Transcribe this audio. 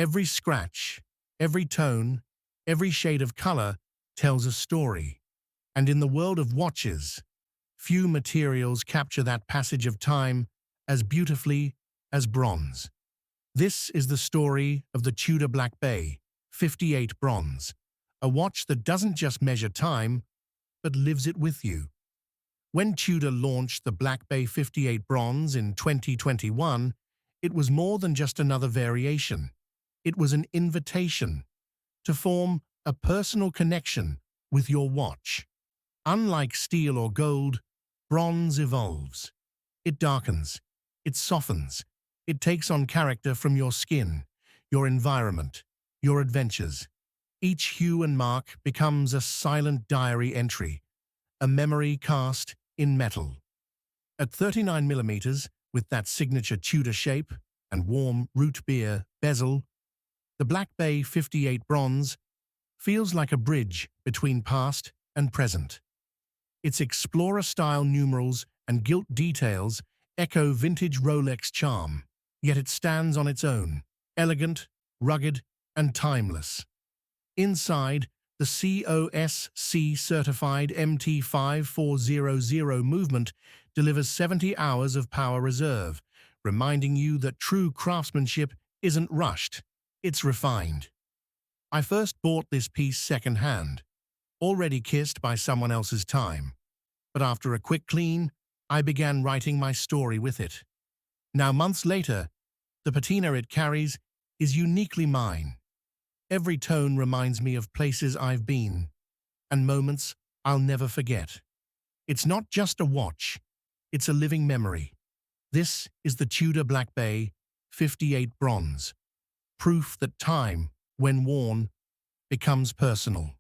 Every scratch, every tone, every shade of color tells a story. And in the world of watches, few materials capture that passage of time as beautifully as bronze. This is the story of the Tudor Black Bay 58 Bronze, a watch that doesn't just measure time, but lives it with you. When Tudor launched the Black Bay 58 Bronze in 2021, it was more than just another variation. It was an invitation to form a personal connection with your watch. Unlike steel or gold, bronze evolves. It darkens, it softens, it takes on character from your skin, your environment, your adventures. Each hue and mark becomes a silent diary entry, a memory cast in metal. At 39 millimeters, with that signature Tudor shape and warm root beer bezel, the Black Bay 58 Bronze feels like a bridge between past and present. Its explorer-style numerals and gilt details echo vintage Rolex charm, yet it stands on its own, elegant, rugged, and timeless. Inside, the COSC-certified MT5400 movement delivers 70 hours of power reserve, reminding you that true craftsmanship isn't rushed, it's refined. I first bought this piece second-hand, already kissed by someone else's time. But after a quick clean, I began writing my story with it. Now, months later, the patina it carries is uniquely mine. Every tone reminds me of places I've been and moments I'll never forget. It's not just a watch, it's a living memory. This is the Tudor Black Bay 58 Bronze, proof that time, when worn, becomes personal.